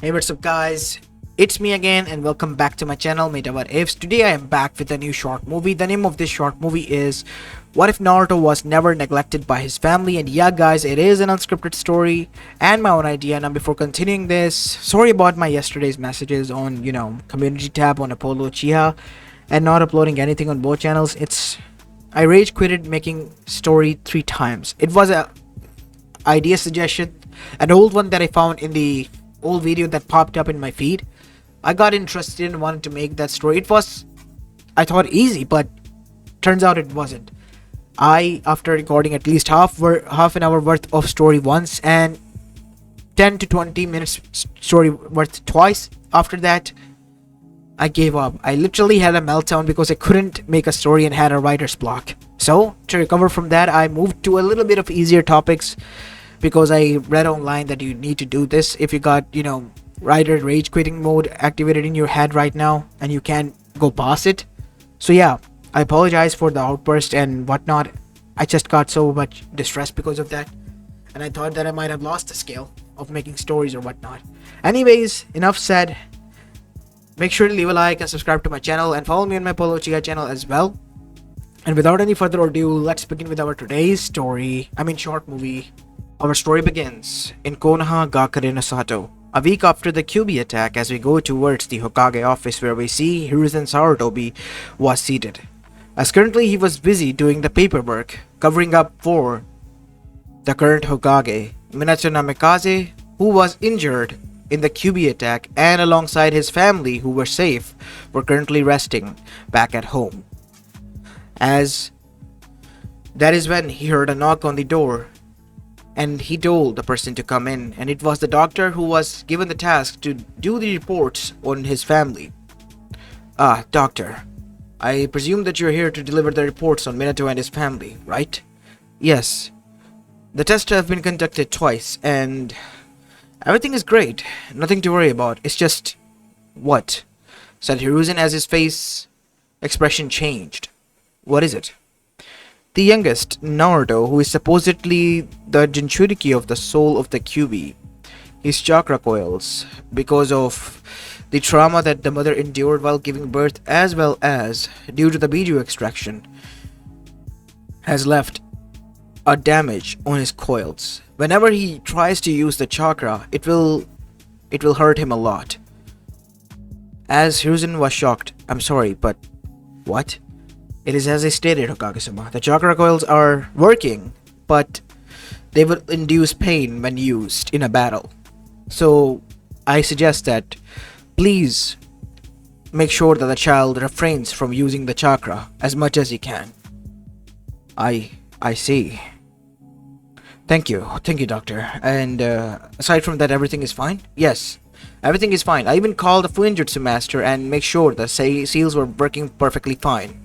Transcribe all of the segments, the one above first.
Hey, what's up guys? It's me again and welcome back to my channel Mayta What Ifs. Today I am back with a new short movie. The name of this short movie is What If Naruto Was Never Neglected by His Family? And yeah guys, it is an unscripted story and my own idea. Now before continuing this, sorry about my yesterday's messages on, community tab on Apollo Chiha and not uploading anything on both channels. I rage quitted making story 3 times. It was a idea suggestion, an old one that I found in the old video that popped up in my feed. I got interested and wanted to make that story. I thought easy, but turns out it wasn't. After recording at least half an hour worth of story once and 10 to 20 minutes story worth twice, after that I gave up. I literally had a meltdown because I couldn't make a story and had a writer's block. So to recover from that, I moved to a little bit of easier topics because I read online that you need to do this if you got, writer rage quitting mode activated in your head right now and you can't go past it. So yeah, I apologize for the outburst and whatnot. I just got so much distressed because of that, and I thought that I might have lost the skill of making stories or whatnot. Anyways, enough said. Make sure to leave a like and subscribe to my channel and follow me on my Polo Chica channel as well. And without any further ado, let's begin with our today's short movie. Our story begins in Konoha Gakure no Sato, a week after the QB attack, as we go towards the Hokage office where we see Hiruzen Sarutobi was seated. As currently he was busy doing the paperwork, covering up for the current Hokage, Minato Namikaze, who was injured in the QB attack, and alongside his family who were safe, were currently resting back at home. As that is when he heard a knock on the door, and he told the person to come in, and it was the doctor who was given the task to do the reports on his family. Doctor, I presume that you're here to deliver the reports on Minato and his family, right? Yes. The tests have been conducted twice, and everything is great. Nothing to worry about. It's just... What? Said Hiruzen as his face expression changed. What is it? The youngest, Naruto, who is supposedly the Jinchuriki of the soul of the QB, his chakra coils, because of the trauma that the mother endured while giving birth as well as due to the Biju extraction, has left a damage on his coils. Whenever he tries to use the chakra, it will hurt him a lot. As Hiruzen was shocked, I'm sorry, but what? It is as I stated, Hokage-sama. The chakra coils are working, but they will induce pain when used in a battle. So, I suggest that please make sure that the child refrains from using the chakra as much as he can. I see. Thank you, doctor. And aside from that, everything is fine? Yes, everything is fine. I even called the Fuinjutsu master and make sure the seals were working perfectly fine.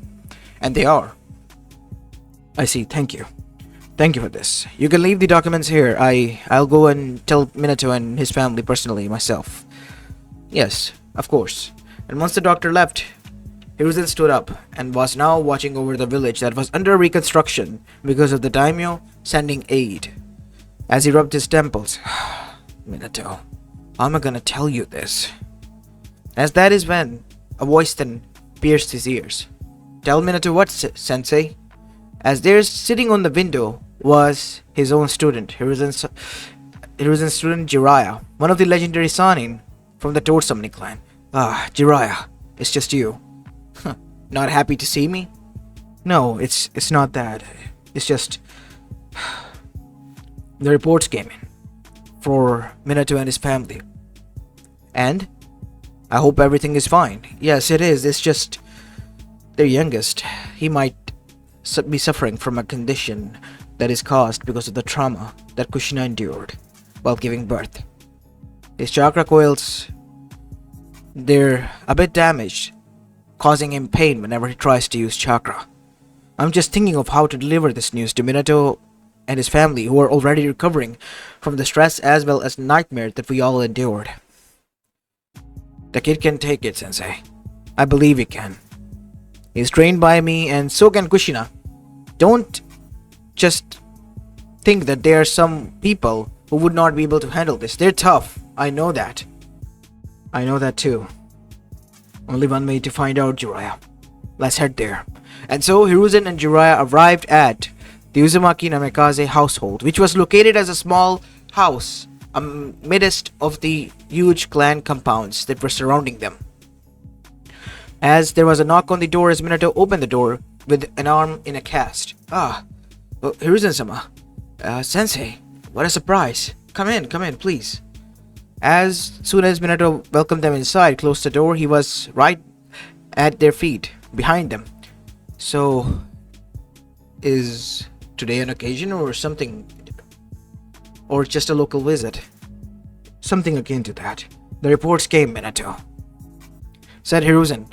And they are. I see, thank you. Thank you for this. You can leave the documents here. I'll go and tell Minato and his family personally myself. Yes, of course. And once the doctor left, Hiruzen stood up and was now watching over the village that was under reconstruction because of the daimyo sending aid. As he rubbed his temples, Minato, how am I gonna tell you this? As that is when a voice then pierced his ears. Tell Minato what, sensei? As there sitting on the window was his own student, Hiruzen's student Jiraiya, one of the legendary Sanin from the Toad Summoning clan. Jiraiya, it's just you. Not happy to see me? No, it's not that. It's just the reports came in for Minato and his family. And I hope everything is fine. Yes, it is. It's just their youngest. He might be suffering from a condition that is caused because of the trauma that Kushina endured while giving birth. His chakra coils, they're a bit damaged, causing him pain whenever he tries to use chakra. I'm just thinking of how to deliver this news to Minato and his family, who are already recovering from the stress as well as nightmare that we all endured. The kid can take it, sensei. I believe he can. He's trained by me, and so can Kushina. Don't just think that there are some people who would not be able to handle this. They're tough, I know that. I know that too. Only one way to find out, Jiraiya. Let's head there. And so Hiruzen and Jiraiya arrived at the Uzumaki Namikaze household, which was located as a small house amidst of the huge clan compounds that were surrounding them. As there was a knock on the door as Minato opened the door with an arm in a cast. Hiruzen-sama. Sensei, what a surprise. Come in, please. As soon as Minato welcomed them inside, closed the door, he was right at their feet, behind them. So, is today an occasion or something? Or just a local visit? Something akin to that. The reports came, Minato. Said Hiruzen.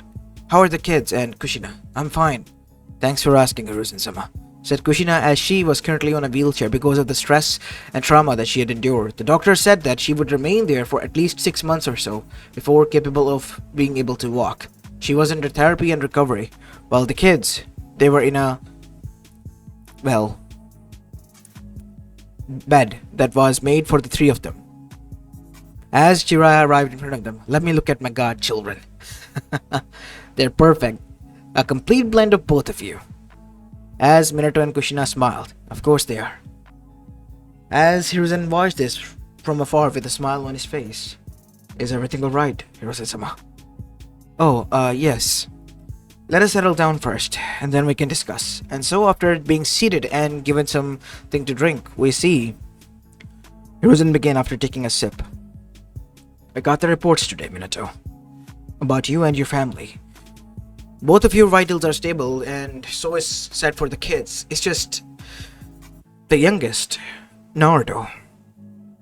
How are the kids and Kushina? I'm fine. Thanks for asking, Hiruzen-sama. Said Kushina as she was currently on a wheelchair because of the stress and trauma that she had endured. The doctor said that she would remain there for at least 6 months or so before capable of being able to walk. She was under therapy and recovery, while the kids, they were in a, bed that was made for the three of them. As Jiraiya arrived in front of them, let me look at my godchildren. They're perfect. A complete blend of both of you. As Minato and Kushina smiled. Of course they are. As Hiruzen watched this from afar with a smile on his face. Is everything alright, Hiruzen-sama? Yes. Let us settle down first, and then we can discuss. And so after being seated and given something to drink, we see Hiruzen began after taking a sip. I got the reports today, Minato. About you and your family. Both of your vitals are stable, and so is said for the kids. It's just the youngest, Naruto.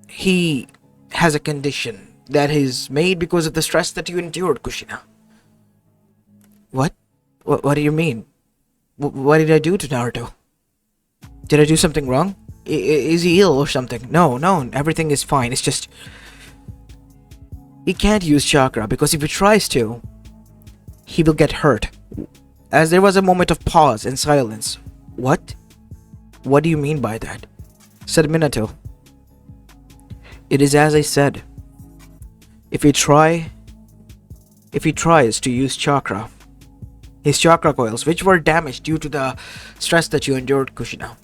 He has a condition that is made because of the stress that you endured, Kushina. What? What do you mean? What did I do to Naruto? Did I do something wrong? Is he ill or something? No, everything is fine. It's just he can't use chakra because if he tries to, he will get hurt. As there was a moment of pause and silence. What? What do you mean by that? Said Minato. It is as I said. If he tries to use chakra, his chakra coils, which were damaged due to the stress that you endured, Kushina.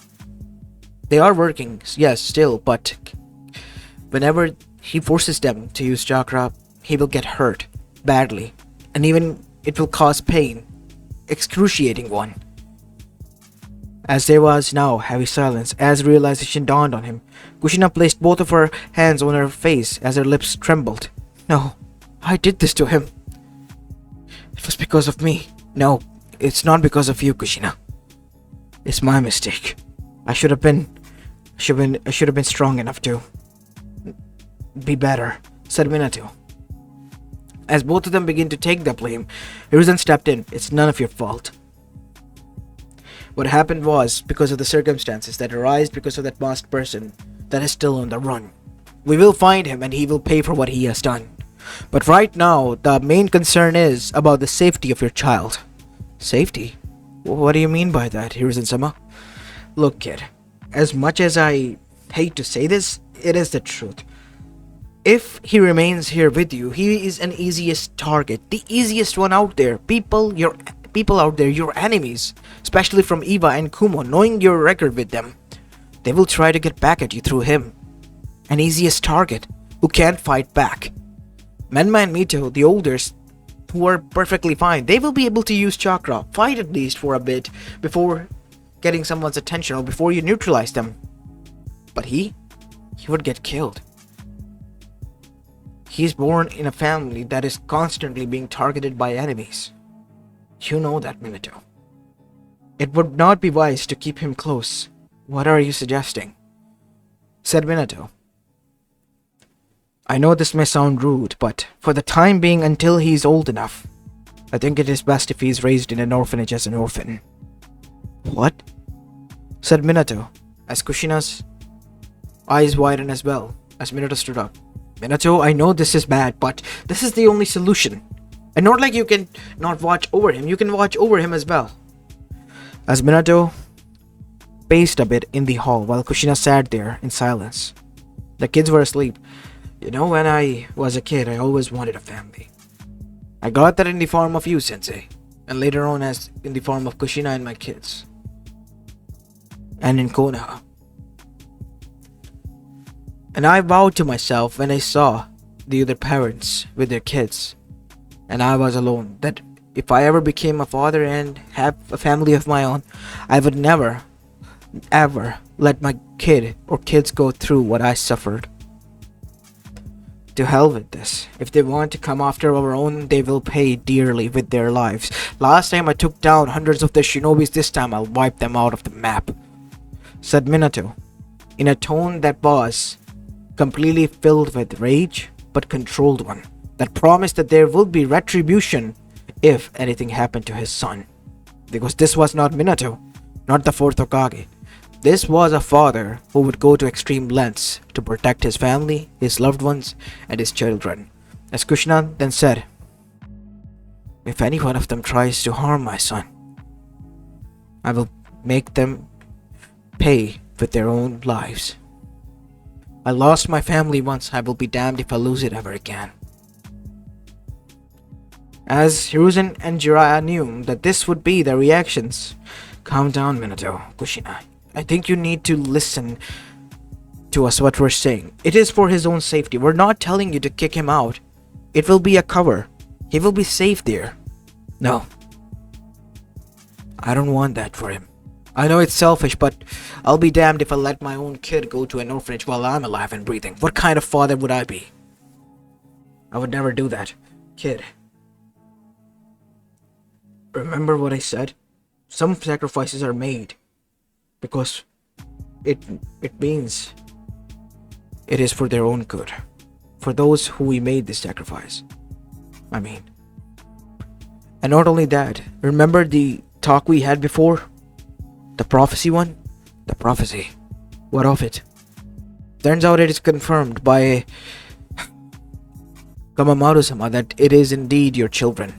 They are working, yes, still, but whenever he forces them to use chakra, he will get hurt badly. And even it will cause pain, excruciating one. As there was now heavy silence, as realization dawned on him, Kushina placed both of her hands on her face as her lips trembled. No, I did this to him. It was because of me. No, it's not because of you, Kushina. It's my mistake. I should have been strong enough to be better, said Minato. As both of them began to take the blame, Hiruzen stepped in. It's none of your fault. What happened was because of the circumstances that arise because of that masked person that is still on the run. We will find him and he will pay for what he has done. But right now, the main concern is about the safety of your child. Safety? What do you mean by that, Hiruzen-sama? Look, kid. As much as I hate to say this, it is the truth. If he remains here with you, he is an easiest target. The easiest one out there. People out there, your enemies. Especially from Eva and Kumo, knowing your record with them. They will try to get back at you through him. An easiest target, who can't fight back. Menma and Mito, the oldest, who are perfectly fine, they will be able to use chakra, fight at least for a bit, before getting someone's attention or before you neutralize them. But he would get killed. He is born in a family that is constantly being targeted by enemies. You know that, Minato. It would not be wise to keep him close. What are you suggesting? Said Minato. I know this may sound rude, but for the time being until he's old enough, I think it is best if he's raised in an orphanage as an orphan. What? Said Minato, as Kushina's eyes widened as well, as Minato stood up. Minato, I know this is bad, but this is the only solution. And not like you can not watch over him, you can watch over him as well. As Minato paced a bit in the hall while Kushina sat there in silence. The kids were asleep. When I was a kid, I always wanted a family. I got that in the form of you, Sensei, and later on as in the form of Kushina and my kids, and in Konoha. And I vowed to myself when I saw the other parents with their kids, and I was alone, that if I ever became a father and have a family of my own, I would never, ever let my kid or kids go through what I suffered. To hell with this. If they want to come after our own, they will pay dearly with their lives. Last time I took down hundreds of the shinobis, this time I'll wipe them out of the map, said Minato, in a tone that was completely filled with rage, but controlled one, that promised that there will be retribution if anything happened to his son. Because this was not Minato, not the fourth Hokage. This was a father who would go to extreme lengths to protect his family, his loved ones, and his children. As Kushina then said, if any one of them tries to harm my son, I will make them pay with their own lives. I lost my family once, I will be damned if I lose it ever again. As Hiruzen and Jiraiya knew that this would be their reactions, calm down, Minato, Kushina. I think you need to listen to us what we're saying. It is for his own safety. We're not telling you to kick him out. It will be a cover. He will be safe there. No. I don't want that for him. I know it's selfish, but I'll be damned if I let my own kid go to an orphanage while I'm alive and breathing. What kind of father would I be? I would never do that. Kid. Remember what I said? Some sacrifices are made because it means it is for their own good. For those who we made this sacrifice. And not only that, remember the talk we had before? The prophecy one? The prophecy. What of it? Turns out it is confirmed by Kamamoto-sama that it is indeed your children.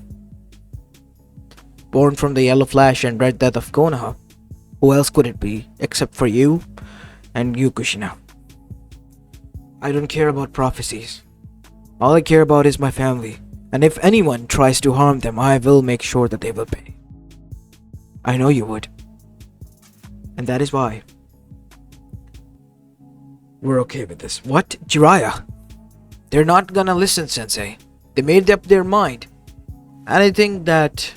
Born from the Yellow Flash and Red Death of Konoha. Who else could it be except for you and you, Kushina? I don't care about prophecies. All I care about is my family. And if anyone tries to harm them, I will make sure that they will pay. I know you would. And that is why we're okay with this. What? Jiraiya? They're not gonna listen, Sensei. They made up their mind. And I think that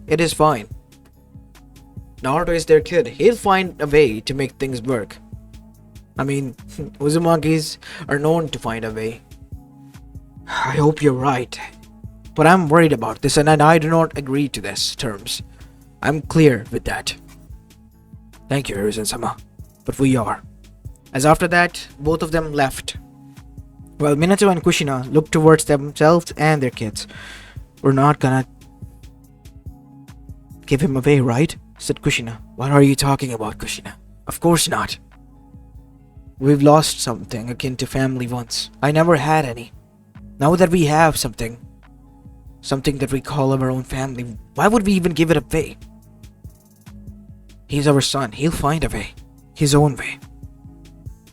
it is fine. Naruto is their kid. He'll find a way to make things work. Uzumakis are known to find a way. I hope you're right. But I'm worried about this and I do not agree to this terms. I'm clear with that. Thank you, Hiruzen-sama. But we are. As after that, both of them left. While Minato and Kushina looked towards themselves and their kids. We're not gonna give him away, right? Said Kushina. What are you talking about, Kushina? Of course not. We've lost something akin to family once. I never had any. Now that we have something that we call our own family, why would we even give it away? He's our son. He'll find a way. His own way.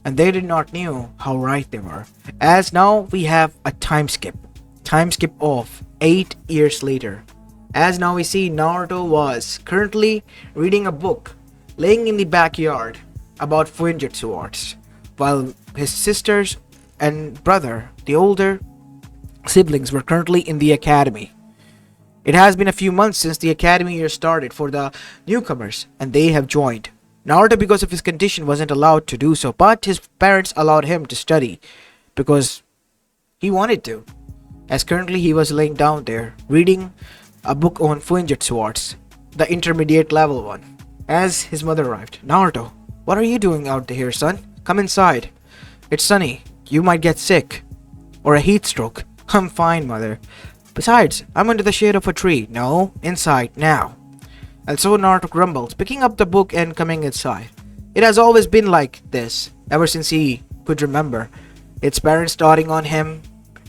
And they did not know how right they were. As now we have a time skip. Time skip of 8 years later. As now we see Naruto was currently reading a book, laying in the backyard about Fuinjutsu arts, while his sisters and brother, the older siblings, were currently in the academy. It has been a few months since the academy year started for the newcomers, and they have joined. Naruto, because of his condition, wasn't allowed to do so, but his parents allowed him to study because he wanted to. As currently he was laying down there, reading a book on Fuinjutsu arts, the intermediate level one. As his mother arrived, Naruto, what are you doing out here, son? Come inside. It's sunny. You might get sick. Or a heat stroke. I'm fine, mother. Besides, I'm under the shade of a tree. No, inside, now. And so Naruto grumbled, picking up the book and coming inside. It has always been like this, ever since he could remember. Its parents doting on him.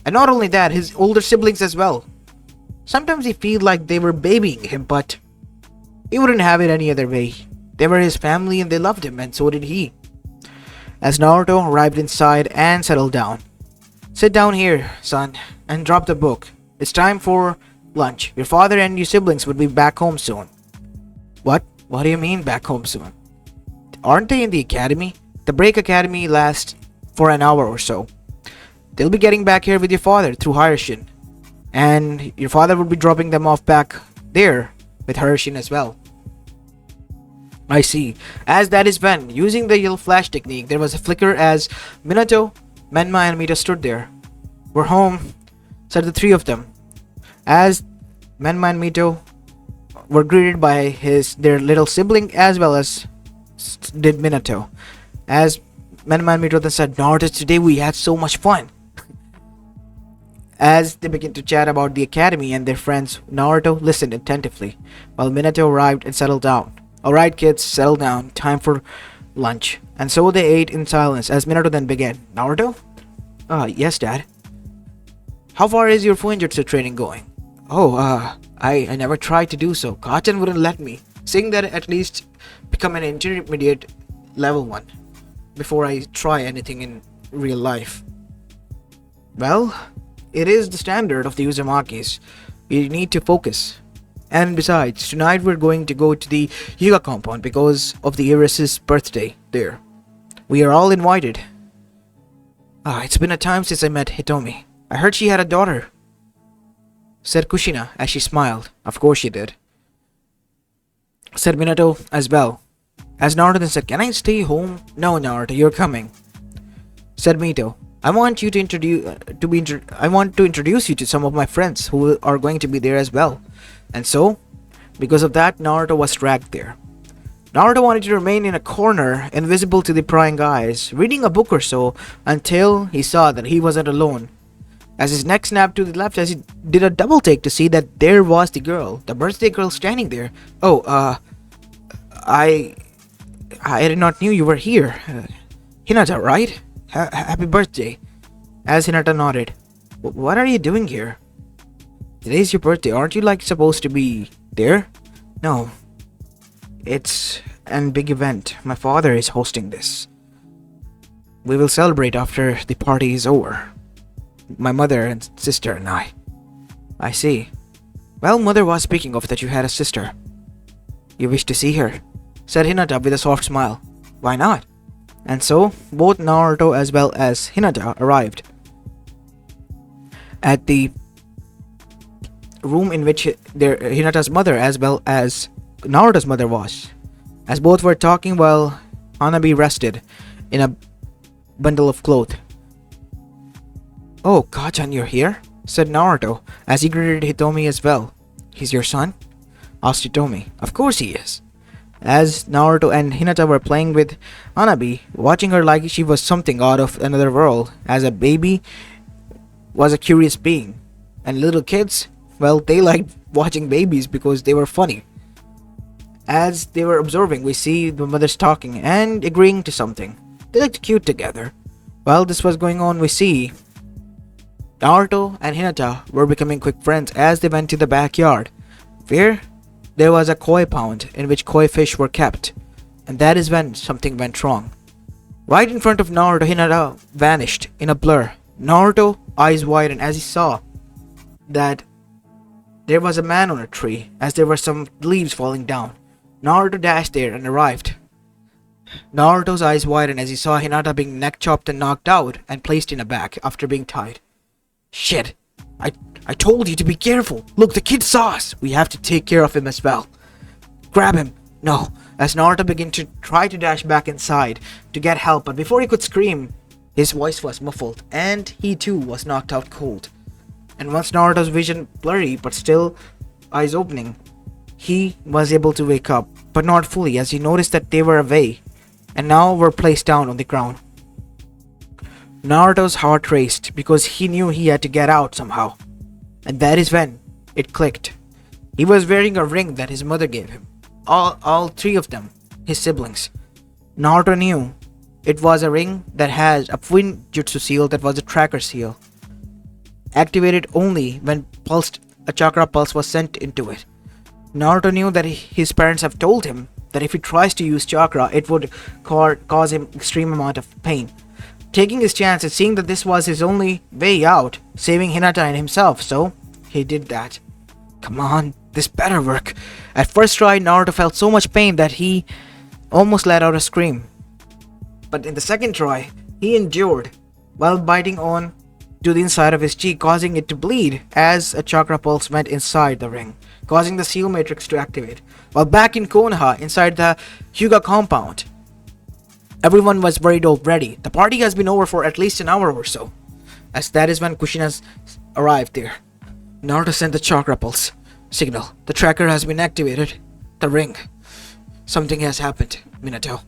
And not only that, his older siblings as well. Sometimes he felt like they were babying him, but he wouldn't have it any other way. They were his family and they loved him, and so did he. as Naruto arrived inside and settled down. Sit down here, son, and drop the book. It's time for lunch. Your father and your siblings will be back home soon. What? What do you mean back home soon? Aren't they in the academy? The break academy lasts for an hour or so. They'll be getting back here with your father through Hirshin. And your father will be dropping them off back there with Hirshin as well. I see. As that is when, using the yellow flash technique, there was a flicker as Minato, Menma and Mita stood there. We're home, said the three of them. As Menma and Mito were greeted by their little sibling as well as did Minato. As Menma and Mito then said, Naruto, today we had so much fun. As they began to chat about the academy and their friends, Naruto listened attentively, while Minato arrived and settled down. Alright kids, settle down, time for lunch. And so they ate in silence as Minato then began. Naruto? Yes dad. How far is your Fuinjutsu training going? I never tried to do so. Kachan wouldn't let me, saying that at least become an intermediate level 1 before I try anything in real life. Well, it is the standard of the Uzumakis. You need to focus. And besides, tonight we're going to go to the Hugo compound because of the heiress's birthday there. We are all invited. It's been a time since I met Hitomi. I heard she had a daughter, said Kushina as she smiled. Of course she did, said Minato as well. As Naruto then said, can I stay home? No, Naruto, you're coming, said Mito. I want to introduce you to some of my friends who are going to be there as well. And so, because of that, Naruto was dragged there. Naruto wanted to remain in a corner, invisible to the prying eyes, reading a book or so, until he saw that he wasn't alone. As his neck snapped to the left as he did a double take to see that there was the girl, the birthday girl standing there. I did not knew you were here. Hinata, right? Happy birthday. As Hinata nodded. What are you doing here? Today's your birthday. Aren't you supposed to be there? No. It's a big event. My father is hosting this. We will celebrate after the party is over. My mother and sister and I. I see. Well, mother was speaking of that you had a sister. You wish to see her, said Hinata with a soft smile. Why not? And so, both Naruto as well as Hinata arrived at the room in which Hinata's mother as well as Naruto's mother was. As both were talking while Hanabi rested in a bundle of cloth. Oh, Kachan, you're here? Said Naruto as he greeted Hitomi as well. He's your son? Asked Hitomi. Of course he is. As Naruto and Hinata were playing with Hanabi, watching her like she was something out of another world, as a baby was a curious being. And little kids, well, they liked watching babies because they were funny. As they were observing, we see the mothers talking and agreeing to something. They looked cute together. While this was going on, we see Naruto and Hinata were becoming quick friends as they went to the backyard, where there was a koi pond in which koi fish were kept. And that is when something went wrong. Right in front of Naruto, Hinata vanished in a blur. Naruto, eyes widened as he saw that there was a man on a tree, as there were some leaves falling down. Naruto dashed there and arrived. Naruto's eyes widened as he saw Hinata being neck chopped and knocked out and placed in a bag after being tied. Shit! I told you to be careful! Look, the kid saw us! We have to take care of him as well. Grab him! No! As Naruto began to try to dash back inside to get help, but before he could scream, his voice was muffled and he too was knocked out cold. And once Naruto's vision blurry but still eyes opening, he was able to wake up, but not fully, as he noticed that they were away and now were placed down on the ground. Naruto's heart raced because he knew he had to get out somehow. And that is when it clicked. He was wearing a ring that his mother gave him. All three of them, his siblings. Naruto knew it was a ring that has a Fuinjutsu seal that was a tracker seal, activated only when a chakra pulse was sent into it. Naruto knew that his parents have told him that if he tries to use chakra, it would cause him extreme amount of pain. Taking his chance and seeing that this was his only way out, saving Hinata and himself, so he did that. Come on, this better work. At first try, Naruto felt so much pain that he almost let out a scream. But in the second try, he endured while biting on to the inside of his cheek, causing it to bleed as a chakra pulse went inside the ring, causing the seal matrix to activate. While back in Konoha, inside the Hugo compound, everyone was worried already. The party has been over for at least an hour or so, as that is when Kushina arrived there. Naruto sent the chakra pulse signal. The tracker has been activated. The ring. Something has happened, Minato.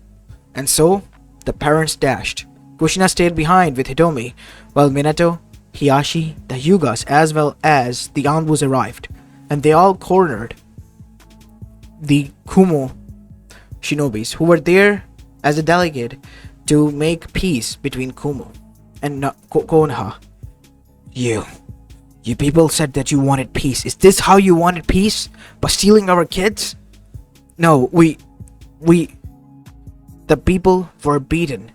And so, the parents dashed. Kushina stayed behind with Hitomi, while Minato, Hiyashi, the Hyugas, as well as the Anbus arrived, and they all cornered the Kumo shinobis, who were there as a delegate to make peace between Kumo and Konoha. You people said that you wanted peace. Is this how you wanted peace? By stealing our kids? No, the people were beaten.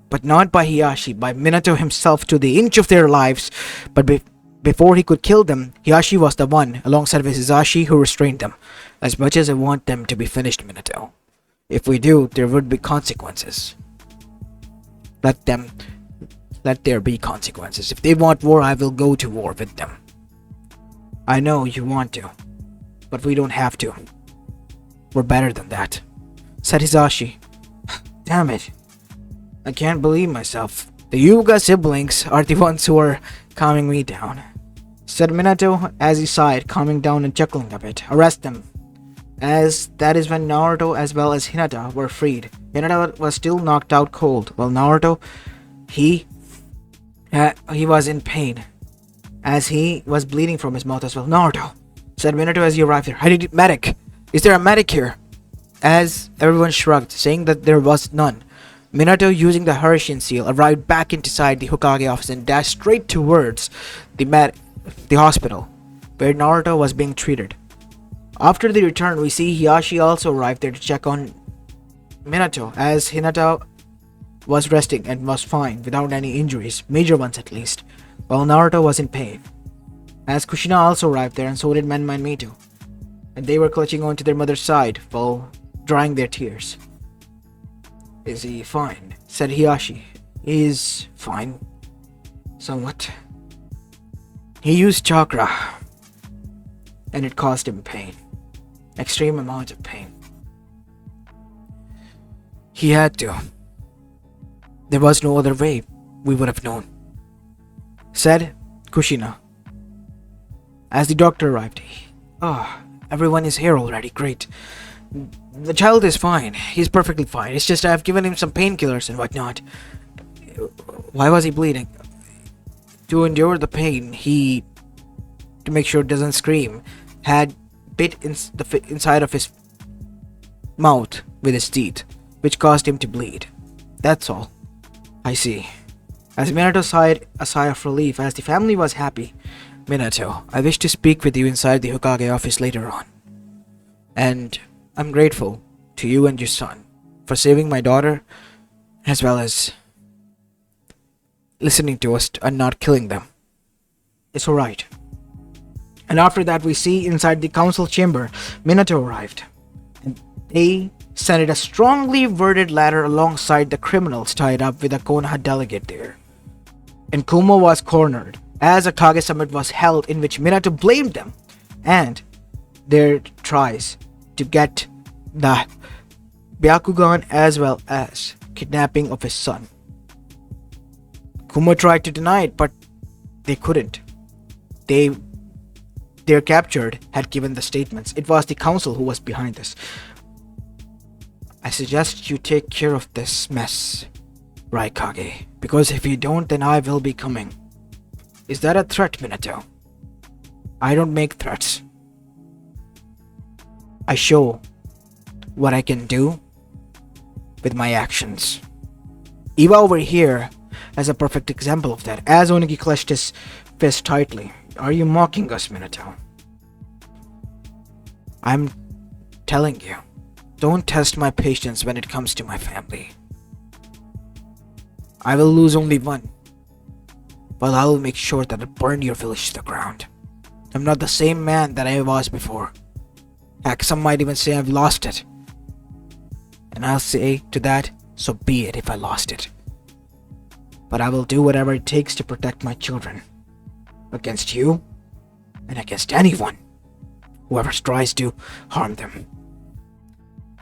But not by Hiyashi, by Minato himself to the inch of their lives. But before he could kill them, Hiyashi was the one, alongside with Hisashi, who restrained them. As much as I want them to be finished, Minato. If we do, there would be consequences. Let there be consequences. If they want war, I will go to war with them. I know you want to, but we don't have to. We're better than that, said Hisashi. Damn it. I can't believe myself. The Yuga siblings are the ones who are calming me down, said Minato as he sighed, calming down and chuckling a bit. Arrest them. As that is when Naruto as well as Hinata were freed. Hinata was still knocked out cold, while Naruto, he was in pain, as he was bleeding from his mouth as well. Naruto, said Minato as he arrived there. I need a medic. Is there a medic here? As everyone shrugged, saying that there was none. Minato, using the Hurricane seal, arrived back inside the Hokage office and dashed straight towards the hospital, where Naruto was being treated. After the return, we see Hiyashi also arrived there to check on Minato, as Hinata was resting and was fine without any injuries, major ones at least, while Naruto was in pain. As Kushina also arrived there, and so did Menma and Mito, and they were clutching onto their mother's side while drying their tears. Is he fine? Said Hiyashi. He is fine. Somewhat. He used chakra, and it caused him pain. Extreme amount of pain. He had to. There was no other way we would have known, said Kushina. As the doctor arrived. Everyone is here already. Great. The child is fine. He's perfectly fine. It's just I've given him some painkillers and whatnot. Why was he bleeding? To endure the pain, to make sure it doesn't scream, had bit inside of his mouth with his teeth, which caused him to bleed. That's all. I see. As Minato sighed a sigh of relief, as the family was happy. Minato, I wish to speak with you inside the Hokage office later on. And I'm grateful to you and your son for saving my daughter, as well as listening to us and not killing them. It's alright. And after that, we see inside the council chamber, Minato arrived. And they sent a strongly worded letter alongside the criminals tied up with a Konoha delegate there. And Kumo was cornered, as a Kage summit was held in which Minato blamed them and their tries to get the Byakugan as well as kidnapping of his son. Kumo tried to deny it, but they couldn't. Their captured had given the statements. It was the council who was behind this. I suggest you take care of this mess, Raikage, because if you don't, then I will be coming. Is that a threat, Minato? I don't make threats. I show what I can do with my actions. Iwa over here as a perfect example of that, as Onigi clenched his fist tightly. Are you mocking us, Minato? I'm telling you Don't test my patience when it comes to my family. I will lose only one, but I will make sure that I burn your village to the ground. I'm not the same man that I was before. Heck, some might even say I've lost it. And I'll say to that, so be it if I lost it. But I will do whatever it takes to protect my children. Against you, and against anyone, whoever tries to harm them.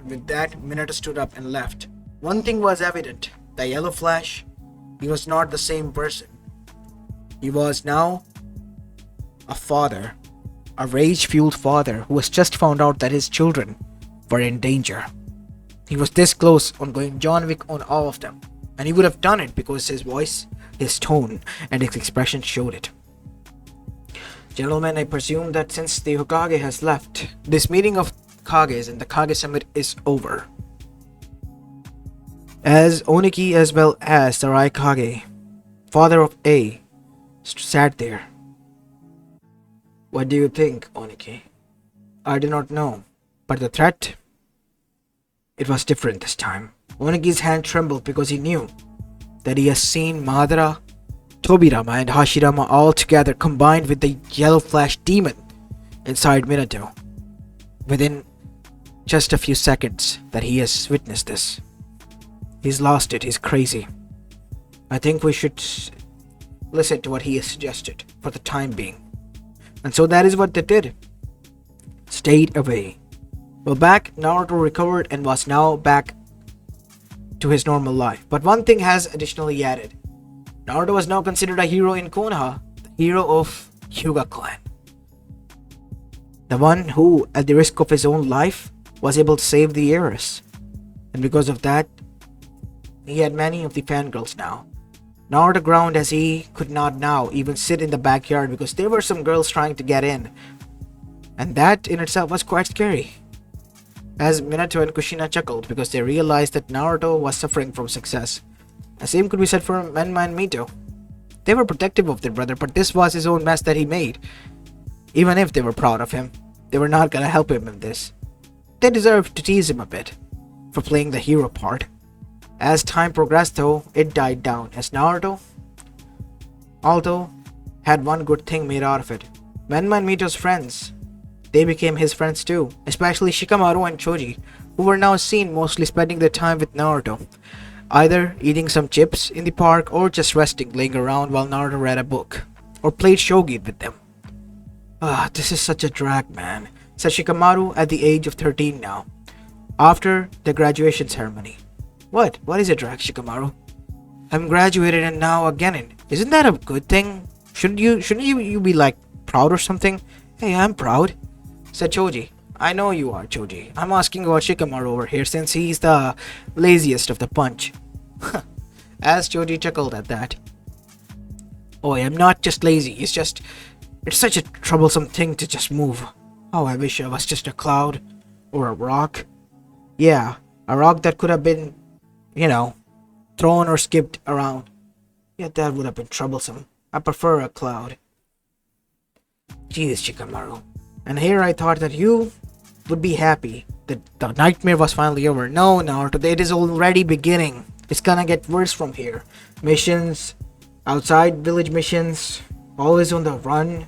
With that, Minato stood up and left. One thing was evident. The yellow flash, he was not the same person. He was now a father, a rage-fueled father who has just found out that his children were in danger. He was this close on going John Wick on all of them, and he would have done it because his voice, his tone, and his expression showed it. Gentlemen, I presume that since the Hokage has left, this meeting of Kages and the Kage Summit is over. As Oniki as well as the Raikage, father of A, sat there. What do you think, Oniki? I do not know, but the threat, it was different this time. Oniki's hand trembled because he knew that he has seen Madara, Tobirama and Hashirama all together combined with the yellow flash demon inside Minato. Within just a few seconds that he has witnessed this. He's lost it, he's crazy. I think we should listen to what he has suggested for the time being. And so that is what they did. Stayed away. Well, back, Naruto recovered and was now back to his normal life. But one thing has additionally added. Naruto was now considered a hero in Konoha, the hero of Hyuga clan. The one who, at the risk of his own life, was able to save the heiress. And because of that, he had many of the fangirls now. Naruto ground as he could not now even sit in the backyard because there were some girls trying to get in. And that in itself was quite scary. As Minato and Kushina chuckled because they realized that Naruto was suffering from success. The same could be said for Menma and Mito. They were protective of their brother, but this was his own mess that he made. Even if they were proud of him, they were not gonna help him in this. They deserved to tease him a bit for playing the hero part. As time progressed though, it died down as Naruto, although, had one good thing made out of it. Menma and Mito's friends, they became his friends too, especially Shikamaru and Choji, who were now seen mostly spending their time with Naruto, either eating some chips in the park or just resting, laying around while Naruto read a book, or played shogi with them. This is such a drag, man, said Shikamaru at the age of 13 now, after the graduation ceremony. What? What is a drag, Shikamaru? I'm graduated and now a genin. Isn't that a good thing? Shouldn't you be like proud or something? Hey, I'm proud, said Choji. I know you are, Choji. I'm asking about Shikamaru over here since he's the laziest of the bunch. As Choji chuckled at that. Oh, I'm not just lazy, it's such a troublesome thing to just move. Oh, I wish I was just a cloud or a rock. Yeah, a rock that could have been, thrown or skipped around. Yeah, that would have been troublesome. I prefer a cloud. Jeez, Shikamaru. And here I thought that you would be happy that the nightmare was finally over. No, Naruto, it is already beginning. It's gonna get worse from here. Missions, outside village missions, always on the run.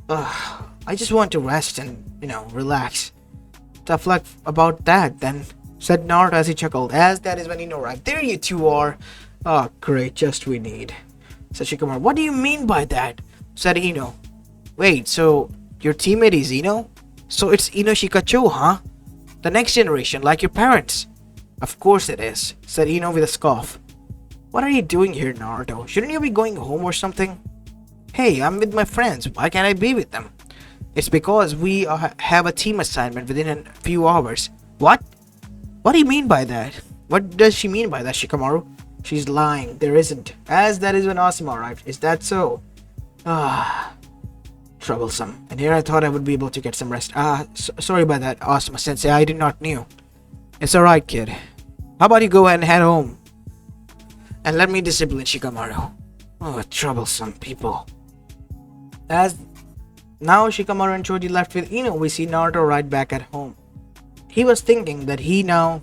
I just want to rest and, relax. Tough luck about that, then, said Naruto as he chuckled, as that is when Ino arrived. There you two are. Oh, great, just we need, said Shikamaru. What do you mean by that? Said Ino. Wait, so your teammate is Ino? So it's Ino Shikacho, huh? The next generation, like your parents. Of course it is, said Ino with a scoff. What are you doing here, Naruto? Shouldn't you be going home or something? Hey, I'm with my friends. Why can't I be with them? It's because we have a team assignment within a few hours. What? What do you mean by that? What does she mean by that, Shikamaru? She's lying. There isn't. As that is when Asuma arrived. Is that so? Troublesome. And here I thought I would be able to get some rest. Sorry about that, Asuma Sensei. I did not know. It's alright, kid. How about you go ahead and head home? And let me discipline Shikamaru. Oh, troublesome people. As now Shikamaru and Choji left with Ino, we see Naruto right back at home. he was thinking that he now,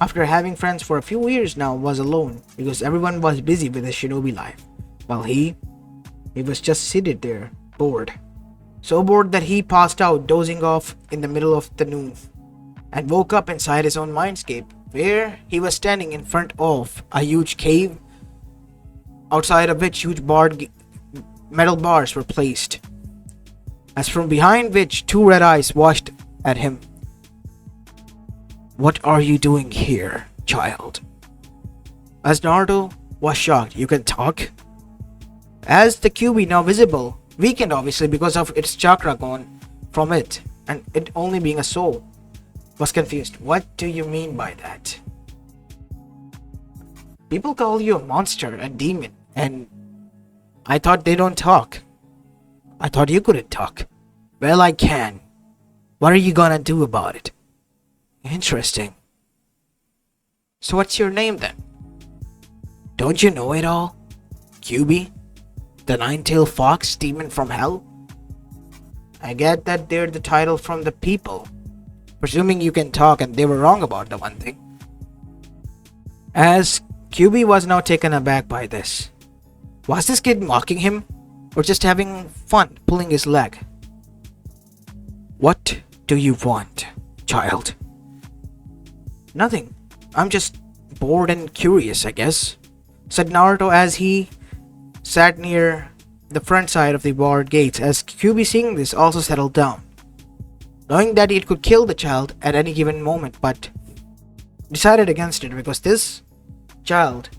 after having friends for a few years now, was alone because everyone was busy with his shinobi life, while he was just seated there, bored. So bored that he passed out, dozing off in the middle of the noon, and woke up inside his own mindscape, where he was standing in front of a huge cave, outside of which huge metal bars were placed, as from behind which two red eyes watched at him. "What are you doing here, child?" As Naruto was shocked. "You can talk?" As the QB, now visible, weakened obviously because of its chakra gone from it, and it only being a soul, was confused. "What do you mean by that? People call you a monster and demon, and I thought they don't talk. I thought you couldn't talk." "Well, I can. What are you gonna do about it?" "Interesting. So what's your name then?" "Don't you know it all? QB? The nine-tailed fox demon from hell?" "I get that they're the title from the people. Presuming you can talk and they were wrong about the one thing." As QB was now taken aback by this. Was this kid mocking him? Or just having fun pulling his leg? "What do you want, child?" "Nothing. I'm just bored and curious, I guess," said Naruto as he sat near the front side of the barred gates, as QB, seeing this, also settled down, knowing that it could kill the child at any given moment, but decided against it because this child,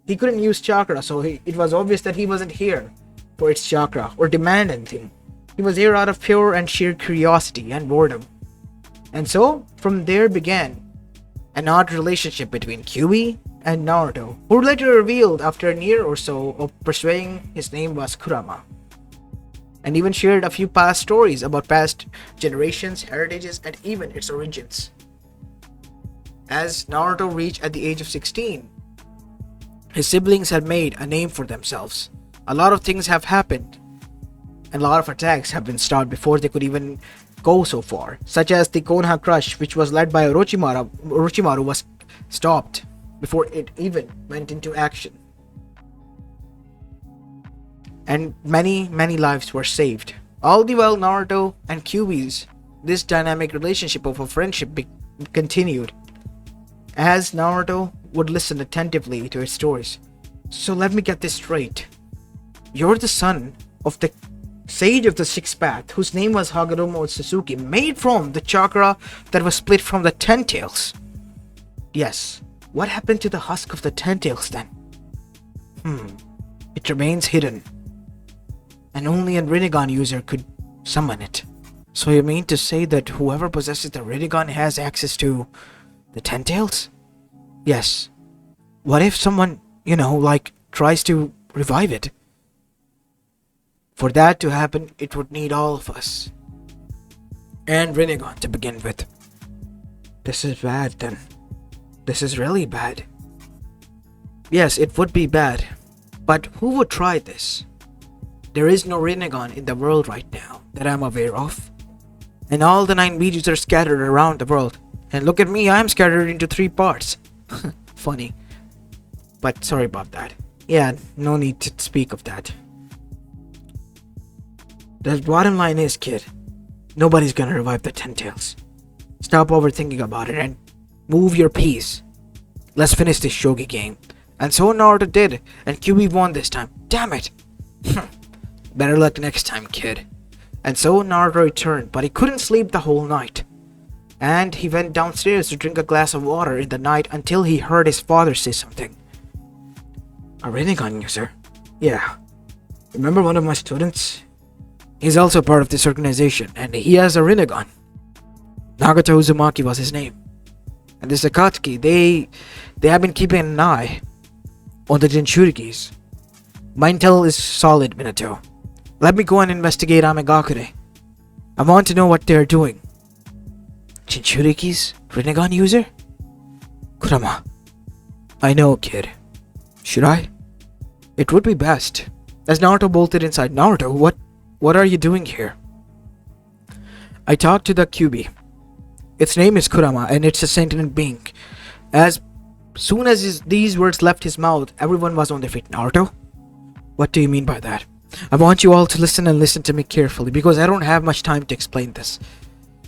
he couldn't use chakra, so it was obvious that he wasn't here for its chakra or demand anything. He was here out of pure and sheer curiosity and boredom. And so, from there began an odd relationship between QB and Naruto, who later revealed after a year or so of persuading his name was Kurama, and even shared a few past stories about past generations, heritages, and even its origins. As Naruto reached at the age of 16, his siblings had made a name for themselves. A lot of things have happened, and a lot of attacks have been started before they could even go so far, such as the Konoha Crush, which was led by Orochimaru, was stopped before it even went into action. And many lives were saved. All the while Naruto and QB's this dynamic relationship of a friendship continued, as Naruto would listen attentively to its stories. "So let me get this straight. You're the son of the Sage of the Sixth Path, whose name was Hagoromo Suzuki, made from the chakra that was split from the Ten Tails." "Yes. What happened to the husk of the Ten Tails then?" It remains hidden, and only a Rinnegan user could summon it." "So you mean to say that whoever possesses the Rinnegan has access to the Ten Tails?" "Yes. What if someone, tries to revive it?" "For that to happen, it would need all of us. And Rinnegan to begin with." "This is bad then. This is really bad." "Yes, it would be bad. But who would try this? There is no Rinnegan in the world right now that I'm aware of. And all the 9 Bijus are scattered around the world. And look at me, I'm scattered into 3 parts. Funny. But sorry about that. Yeah, no need to speak of that. The bottom line is, kid, nobody's gonna revive the Ten Tails. Stop overthinking about it and move your piece. Let's finish this shogi game." And so Naruto did, and QB won this time. Damn it! Better luck next time, kid. And so Naruto returned, but he couldn't sleep the whole night. And he went downstairs to drink a glass of water in the night until he heard his father say something. "A Rinnegan user?" "Yeah. Remember one of my students? He's also part of this organization, and he has a Rinnegan. Nagata Uzumaki was his name. And the Sakatsuki, they have been keeping an eye on the Jinchurikis. My intel is solid, Minato. Let me go and investigate Amegakure. I want to know what they're doing." "Jinchurikis? Rinnegan user?" "Kurama. I know, kid. Should I?" "It would be best." As Naruto bolted inside. "Naruto, what are you doing here?" "I talked to the QB. Its name is Kurama, and it's a sentient being. As soon as these words left his mouth, everyone was on their feet. Naruto? What do you mean by that? I want you all to listen and listen to me carefully, because I don't have much time to explain this.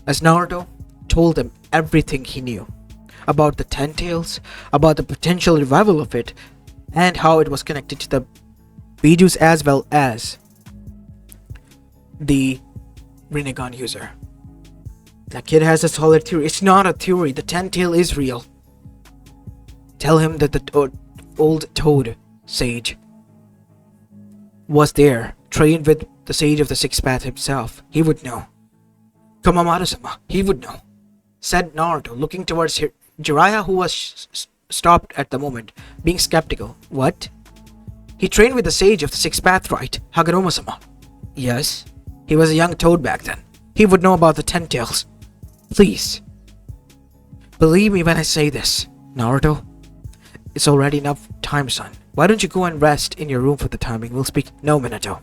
As Naruto told them everything he knew about the Ten Tails, about the potential revival of it, and how it was connected to the Bijus as well as the Rinnegan user. The kid has a solid theory. It's not a theory. The Ten Tail is real. Tell him that the old Toad Sage was there, trained with the Sage of the Sixth Path himself. He would know. Kamamaru-sama, he would know, said Naruto, looking towards Jiraiya, who was stopped at the moment, being skeptical. What? He trained with the Sage of the Sixth Path, right? Hagoromo-sama. Yes. He was a young toad back then. He would know about the Ten Tails. Please. Believe me when I say this, Naruto. It's already enough time, son. Why don't you go and rest in your room for the timing? We'll speak. No, Minato.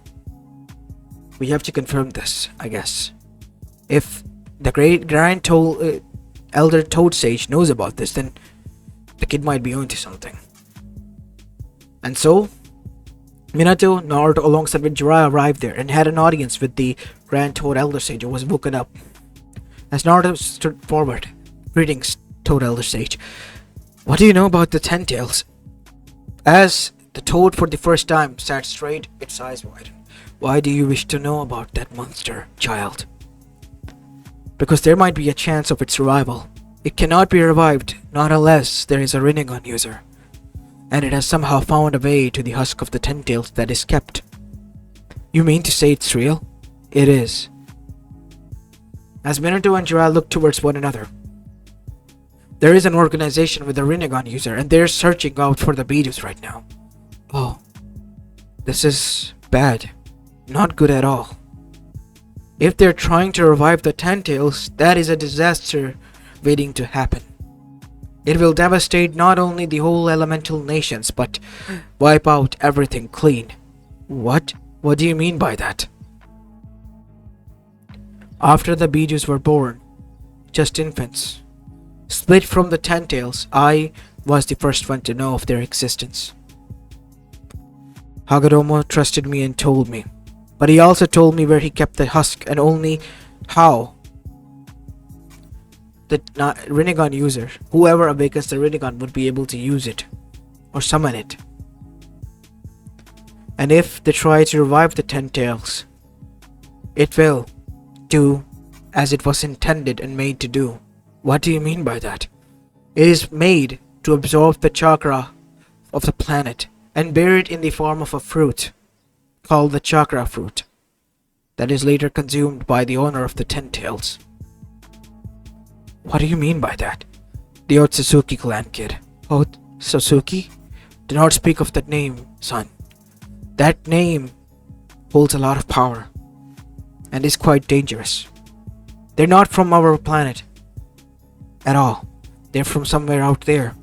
We have to confirm this, I guess. If the elder Toad Sage knows about this, then the kid might be onto something. And so, Minato, Naruto, alongside with Jiraiya, arrived there and had an audience with the Grand Toad Elder Sage, who was woken up. As Naruto stood forward, greetings, Toad Elder Sage. What do you know about the Ten Tails? As the toad for the first time sat straight, its eyes wide. Why do you wish to know about that monster, child? Because there might be a chance of its survival. It cannot be revived, not unless there is a Rinnegan user. And it has somehow found a way to the husk of the Ten Tails that is kept. You mean to say it's real? It is. As Minato and Jiraiya looked towards one another, there is an organization with a Rinnegan user, and they're searching out for the Bijus right now. Oh, this is bad. Not good at all. If they're trying to revive the Ten Tails, that is a disaster waiting to happen. It will devastate not only the whole elemental nations, but wipe out everything clean. What? What do you mean by that? After the Bijus were born, just infants, split from the Ten Tails, I was the first one to know of their existence. Hagoromo trusted me and told me, but he also told me where he kept the husk and only how the Rinnegan user, whoever awakens the Rinnegan, would be able to use it or summon it. And if they try to revive the Ten Tails, it will do as it was intended and made to do. What do you mean by that? It is made to absorb the chakra of the planet and bear it in the form of a fruit called the chakra fruit that is later consumed by the owner of the Ten Tails. What do you mean by that? The Otsutsuki clan kid. Otsutsuki? Do not speak of that name, son. That name holds a lot of power and is quite dangerous. They're not from our planet at all. They're from somewhere out there.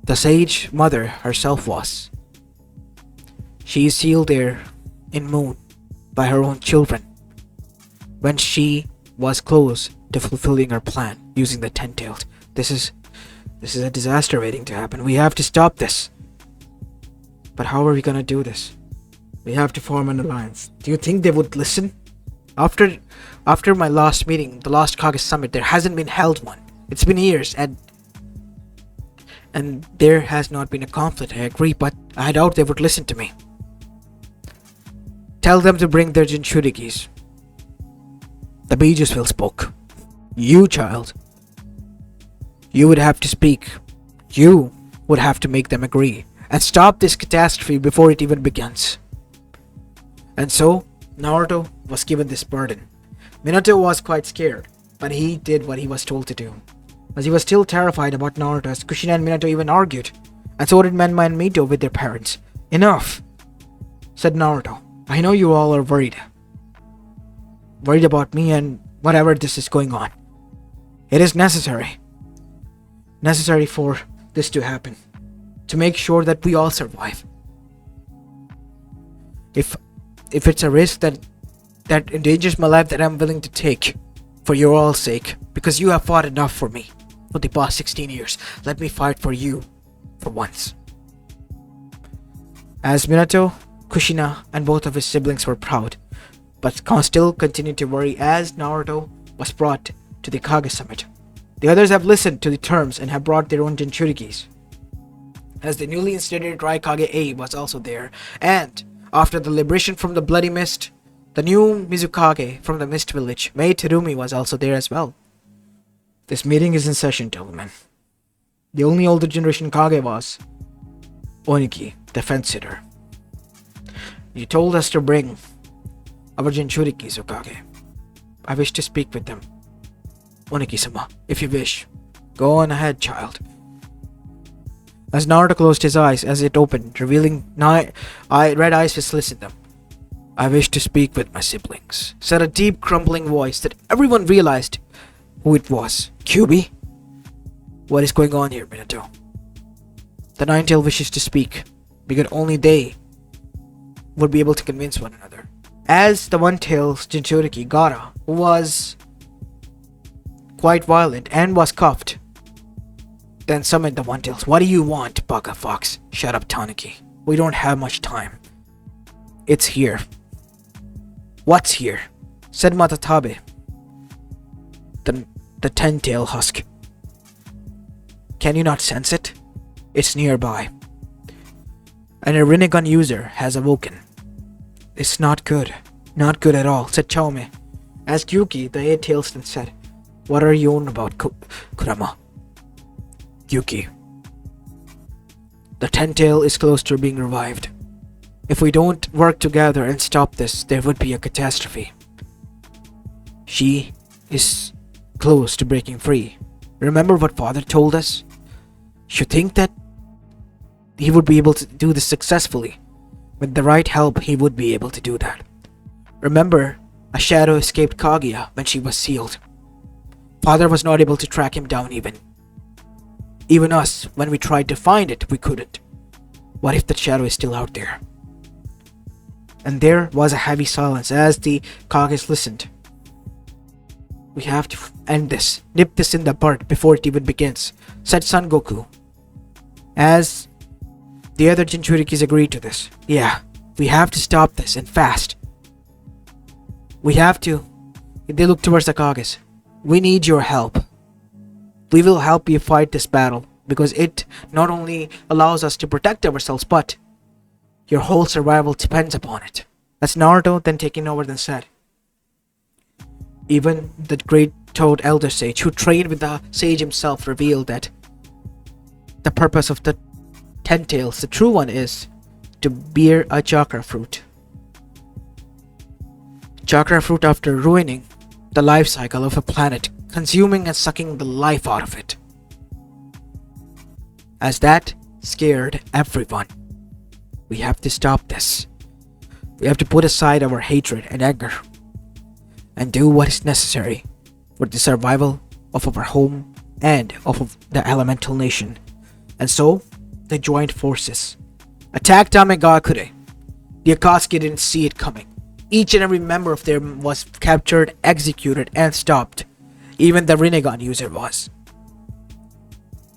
The Sage Mother herself was. She is sealed there in Moon by her own children when she was close to fulfilling her plan using the Ten Tails. This is a disaster waiting to happen. We have to stop this. But how are we gonna do this? We have to form an alliance. Do you think they would listen? After my last meeting, the last Kage Summit, there hasn't been held one. It's been years and there has not been a conflict, I agree, but I doubt they would listen to me. Tell them to bring their Jinchurikis. The Bijus will spoke. You, child. You would have to speak. You would have to make them agree and stop this catastrophe before it even begins. And so, Naruto was given this burden. Minato was quite scared, but he did what he was told to do. As he was still terrified about Naruto, as Kushina and Minato even argued, and so did Menma and Mito with their parents. Enough, said Naruto. I know you all are worried. Worried about me and whatever this is going on. It is necessary for this to happen, to make sure that we all survive. If it's a risk that endangers my life, that I'm willing to take. For your all sake, because you have fought enough for me for the past 16 years, let me fight for you for once. As Minato, Kushina, and both of his siblings were proud, but still continued to worry as Naruto was brought to the Kage summit. The others have listened to the terms and have brought their own Jinchurikis. As the newly instated Raikage A was also there, and after the liberation from the Bloody Mist, the new Mizukage from the Mist Village, Mei Terumi, was also there as well. This meeting is in session, gentlemen. The only older generation Kage was Oniki, the fence sitter. You told us to bring our Jinchurikis, Okage. I wish to speak with them. Oniki-sama, if you wish. Go on ahead, child. As Naruto closed his eyes as it opened, revealing red eyes to listen them. I wish to speak with my siblings, said a deep, crumbling voice that everyone realized who it was. Kyuubi? What is going on here, Minato? The Nine-Tail wishes to speak, because only they would be able to convince one another. As the One-Tail's Jinchuriki, Gaara, who was quite violent and was cuffed, then summoned the One-Tails. What do you want, Baka Fox? Shut up, Tanuki. We don't have much time. It's here. What's here? Said Matatabe. The 10-tail husk. Can you not sense it? It's nearby. And a Rinnegan user has awoken. It's not good. Not good at all, said Chaume. As Yuki, the 8-tailsman, said, what are you on about, Kurama? Yuki. The 10-tail is close to being revived. If we don't work together and stop this, there would be a catastrophe. She is close to breaking free. Remember what father told us? You think that he would be able to do this successfully? With the right help, he would be able to do that. Remember, a shadow escaped Kaguya when she was sealed. Father was not able to track him down even. Even us, when we tried to find it, we couldn't. What if the shadow is still out there? And there was a heavy silence as the Kages listened. We have to end this, nip this in the bud before it even begins, said Son Goku. As the other Jinchurikis agreed to this. Yeah, we have to stop this, and fast. We have to. They looked towards the Kages. We need your help. We will help you fight this battle, because it not only allows us to protect ourselves, but your whole survival depends upon it. That's Naruto then taking over then said. Even the great Toad Elder Sage, who trained with the sage himself, revealed that the purpose of the 10 tails, the true one, is to bear a chakra fruit. Chakra fruit after ruining the life cycle of a planet, consuming and sucking the life out of it. As that scared everyone. We have to stop this. We have to put aside our hatred and anger and do what is necessary for the survival of our home and of the elemental nation. And so, they joined forces, attacked Amegakure. The Akatsuki didn't see it coming. Each and every member of them was captured, executed, and stopped. Even the Rinnegan user was.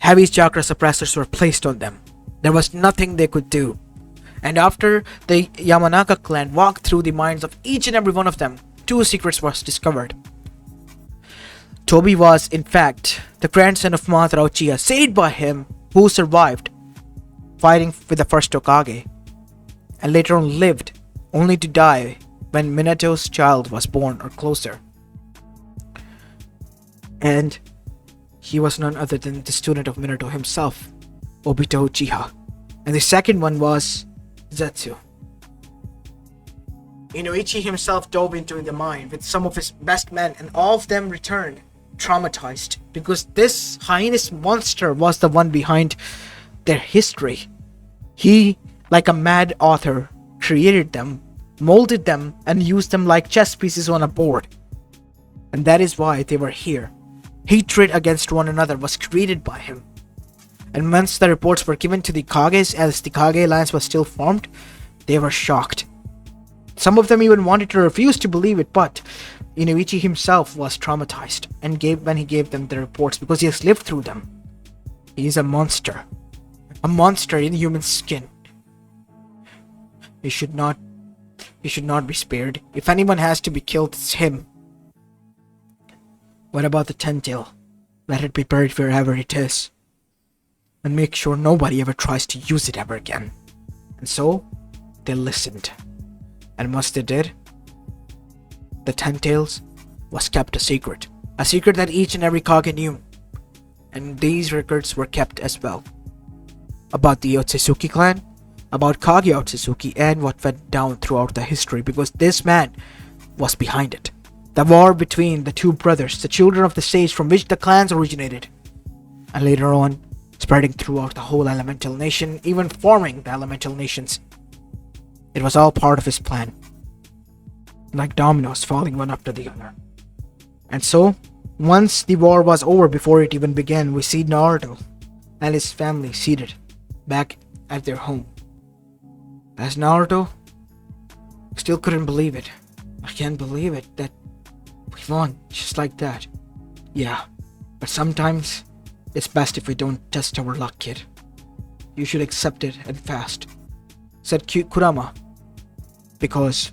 Heavy chakra suppressors were placed on them. There was nothing they could do. And after the Yamanaka clan walked through the minds of each and every one of them, two secrets was discovered. Tobi was, in fact, the grandson of Madara Uchiha, saved by him, who survived, fighting with the first Hokage, and later on lived, only to die when Minato's child was born or closer. And he was none other than the student of Minato himself, Obito Uchiha. And the second one was Zetsu. Inoichi himself dove into the mine with some of his best men, and all of them returned traumatized because this heinous monster was the one behind their history. He, like a mad author, created them, molded them, and used them like chess pieces on a board. And that is why they were here. Hatred against one another was created by him. And once the reports were given to the Kages, as the Kage Alliance was still formed, they were shocked. Some of them even wanted to refuse to believe it, but Inoichi himself was traumatized and when he gave them the reports because he has lived through them. He is a monster in human skin. He should not be spared. If anyone has to be killed, it's him. What about the Ten-Tail? Let it be buried wherever it is. And make sure nobody ever tries to use it ever again. And so, they listened. And once they did, the Ten-Tails was kept a secret. A secret that each and every Kage knew. And these records were kept as well. About the Otsutsuki clan, about Kage Otsutsuki, and what went down throughout the history, because this man was behind it. The war between the two brothers, the children of the sage from which the clans originated. And later on, spreading throughout the whole elemental nation, even forming the elemental nations. It was all part of his plan. Like dominoes falling one after the other. And so, once the war was over, before it even began, we see Naruto and his family seated back at their home. As Naruto still couldn't believe it. I can't believe it that we won just like that. Yeah, but sometimes it's best if we don't test our luck, kid. You should accept it and fast, said Kurama, because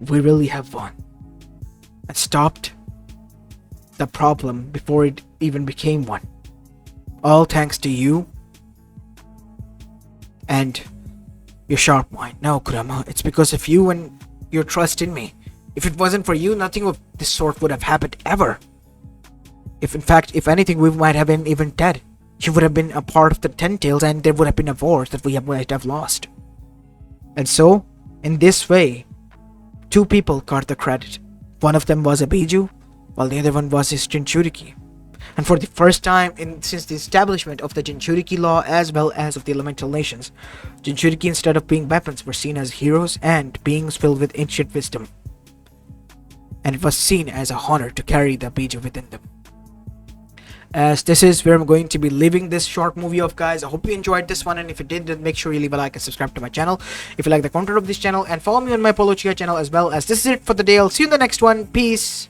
we really have won and stopped the problem before it even became one. All thanks to you and your sharp mind. No, Kurama, it's because of you and your trust in me. If it wasn't for you, nothing of this sort would have happened ever. If anything, we might have been even dead. You would have been a part of the Ten-Tails and there would have been a war that we might have lost. And so, in this way, two people got the credit. One of them was a Biju, while the other one was his Jinchuriki. And for the first time since the establishment of the Jinchuriki law as well as of the elemental nations, Jinchuriki, instead of being weapons, were seen as heroes and beings filled with ancient wisdom. And it was seen as a honor to carry the Biju within them. As this is where I'm going to be leaving this short movie off, guys. I hope you enjoyed this one, and if you did, then make sure you leave a like and subscribe to my channel if you like the content of this channel, and follow me on my Polo Chia channel as well. As this is it for the day. I'll see you in the next one. Peace.